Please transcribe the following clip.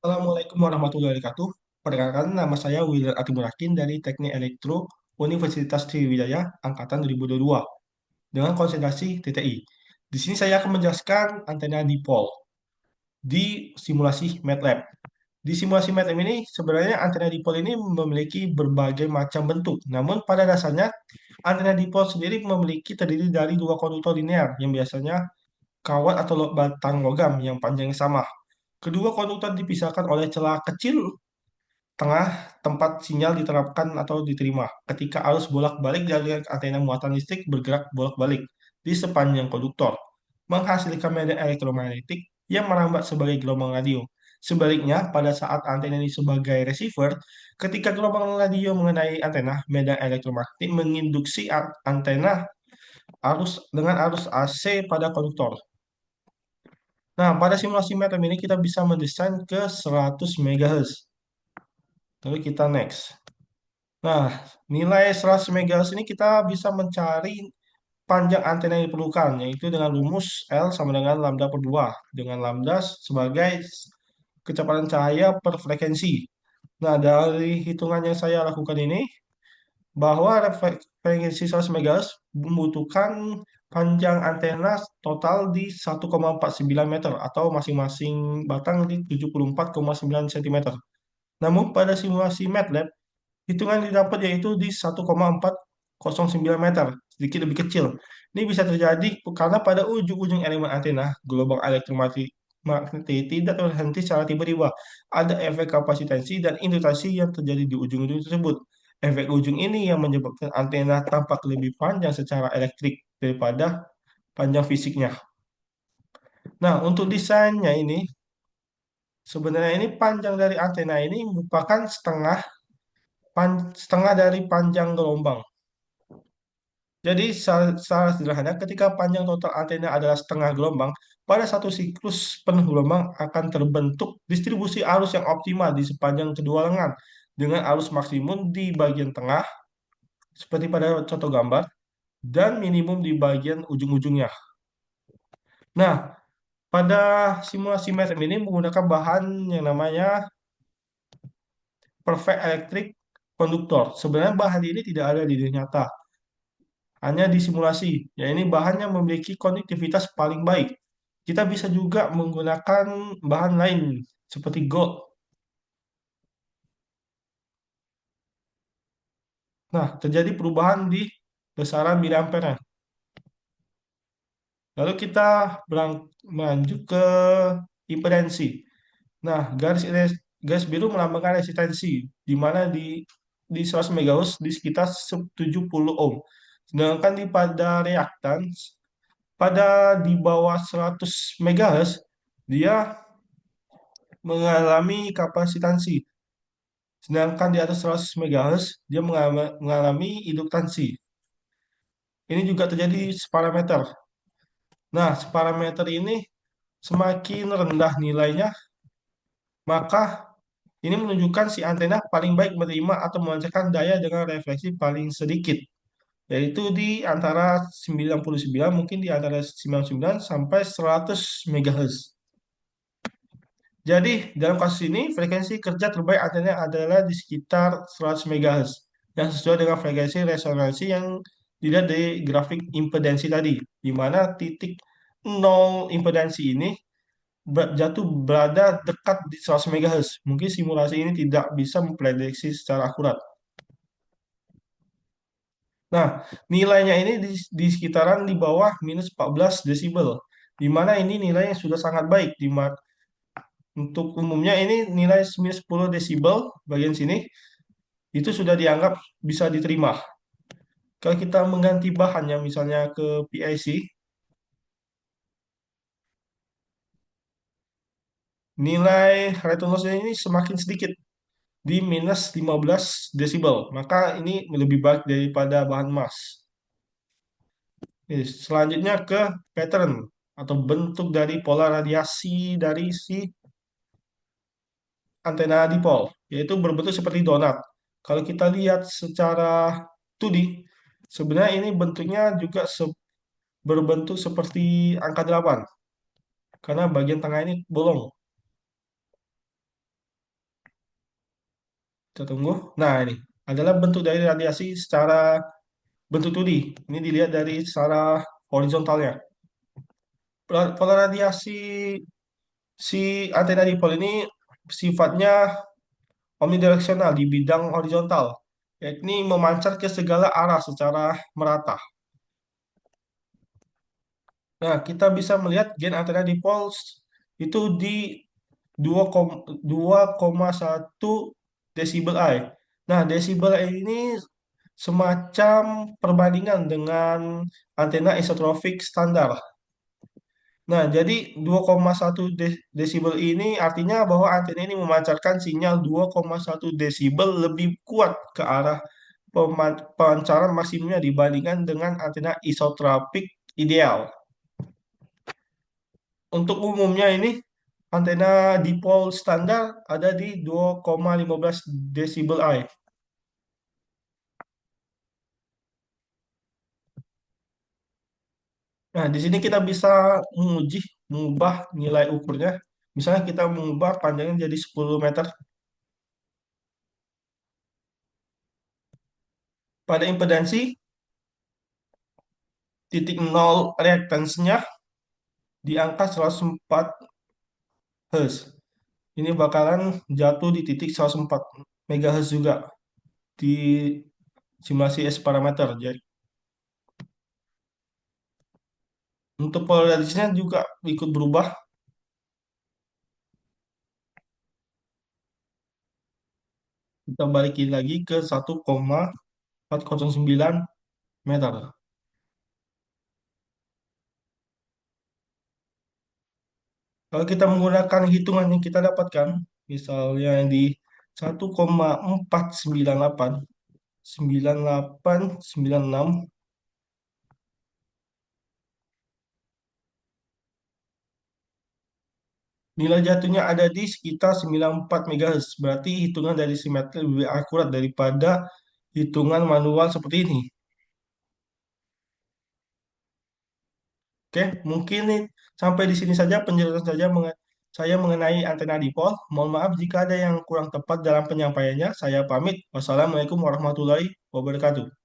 Assalamualaikum warahmatullahi wabarakatuh. Perkenalkan, nama saya William Atimurakin dari Teknik Elektro Universitas Sriwijaya Angkatan 2022 dengan konsentrasi TTI. Di sini saya akan menjelaskan antena dipol di simulasi MATLAB. Di simulasi MATLAB ini sebenarnya antena dipol ini memiliki berbagai macam bentuk. Namun pada dasarnya antena dipol sendiri memiliki terdiri dari dua konduktor linear yang biasanya kawat atau batang logam yang panjangnya sama. Kedua konduktor dipisahkan oleh celah kecil tengah tempat sinyal diterapkan atau diterima ketika arus bolak-balik dari antena muatan listrik bergerak bolak-balik di sepanjang konduktor, menghasilkan medan elektromagnetik yang merambat sebagai gelombang radio. Sebaliknya, pada saat antena ini sebagai receiver, ketika gelombang radio mengenai antena, medan elektromagnetik menginduksi antena arus AC pada konduktor. Nah, pada simulasi MATLAB ini kita bisa mendesain ke 100 MHz. Lalu kita next. Nah, nilai 100 MHz ini kita bisa mencari panjang antena yang diperlukan, yaitu dengan rumus L sama dengan lambda per 2, dengan lambda sebagai kecepatan cahaya per frekuensi. Nah, dari hitungan yang saya lakukan ini, bahwa frekuensi 100 MHz membutuhkan panjang antena total di 1,49 meter atau masing-masing batang di 74,9 cm. Namun pada simulasi MATLAB, hitungan yang didapat yaitu di 1,409 meter, sedikit lebih kecil. Ini bisa terjadi karena pada ujung-ujung elemen antena, gelombang elektromagnetik tidak terhenti secara tiba-tiba. Ada efek kapasitansi dan induktasi yang terjadi di ujung-ujung tersebut. Efek ujung ini yang menyebabkan antena tampak lebih panjang secara elektrik daripada panjang fisiknya. Nah, untuk desainnya ini, sebenarnya ini panjang dari antena ini merupakan setengah dari panjang gelombang. Jadi secara sederhana, ketika panjang total antena adalah setengah gelombang, pada satu siklus penuh gelombang akan terbentuk distribusi arus yang optimal di sepanjang kedua lengan, dengan arus maksimum di bagian tengah, seperti pada contoh gambar, dan minimum di bagian ujung-ujungnya. Nah, pada simulasi MATLAB ini menggunakan bahan yang namanya perfect electric conductor. Sebenarnya bahan ini tidak ada di dunia nyata, hanya disimulasi. Ya, ini bahannya memiliki konduktivitas paling baik. Kita bisa juga menggunakan bahan lain seperti gold. Nah, terjadi perubahan di besaran miliampere. Lalu kita melanjut ke impedansi. Nah, garis biru melambangkan resistensi, di mana di 100 MHz di sekitar 70 ohm. Sedangkan pada reaktans, pada di bawah 100 MHz, dia mengalami kapasitansi. Sedangkan di atas 100 MHz, dia mengalami induktansi. Ini juga terjadi separameter. Nah, separameter ini semakin rendah nilainya, maka ini menunjukkan si antena paling baik menerima atau memancarkan daya dengan refleksi paling sedikit, yaitu di antara 99, mungkin di antara 99 sampai 100 MHz. Jadi, dalam kasus ini, frekuensi kerja terbaik antena adalah di sekitar 100 MHz, yang sesuai dengan frekuensi resonansi yang dilihat dari grafik impedansi tadi, di mana titik nol impedansi ini jatuh berada dekat di 100 MHz. Mungkin simulasi ini tidak bisa memprediksi secara akurat. Nah, nilainya ini di sekitaran di bawah minus 14 desibel, di mana ini nilai yang sudah sangat baik. Untuk umumnya ini nilai minus 10 desibel bagian sini, itu sudah dianggap bisa diterima. Kalau kita mengganti bahannya misalnya ke PIC, nilai resolusinya ini semakin sedikit di minus 15 desibel. Maka ini lebih baik daripada bahan emas. Selanjutnya ke pattern atau bentuk dari pola radiasi dari si antena dipol, yaitu berbentuk seperti donat. Kalau kita lihat secara 2D, sebenarnya ini bentuknya juga berbentuk seperti angka 8, karena bagian tengah ini bolong. Kita tunggu. Nah, ini adalah bentuk dari radiasi secara bentuk 2D. Ini dilihat dari secara horizontalnya. Pola radiasi si antena dipol ini sifatnya omnidireksional di bidang horizontal, yakni memancar ke segala arah secara merata. Nah, kita bisa melihat gain antena dipol itu di 2,1 desibel I. Nah, desibel I ini semacam perbandingan dengan antena isotropik standar. Nah, jadi 2,1 desibel ini artinya bahwa antena ini memancarkan sinyal 2,1 desibel lebih kuat ke arah pancaran maksimumnya dibandingkan dengan antena isotropik ideal. Untuk umumnya ini antena dipol standar ada di 2,15 desibel I. Nah, di sini kita bisa menguji, mengubah nilai ukurnya. Misalnya kita mengubah panjangnya jadi 10 meter. Pada impedansi, titik nol reaktansnya di angka 104 Hz. Ini bakalan jatuh di titik 104 MHz juga di simulasi S parameter. Jadi untuk polarisasinya juga ikut berubah. Kita balikin lagi ke 1,409 meter. Kalau kita menggunakan hitungan yang kita dapatkan, misalnya yang di 1,498, 9896, nilai jatuhnya ada di sekitar 94 MHz. Berarti hitungan dari simetri lebih akurat daripada hitungan manual seperti ini. Oke, mungkin nih sampai di sini saja penjelasan saya mengenai antena dipol. Mohon maaf jika ada yang kurang tepat dalam penyampaiannya. Saya pamit. Wassalamualaikum warahmatullahi wabarakatuh.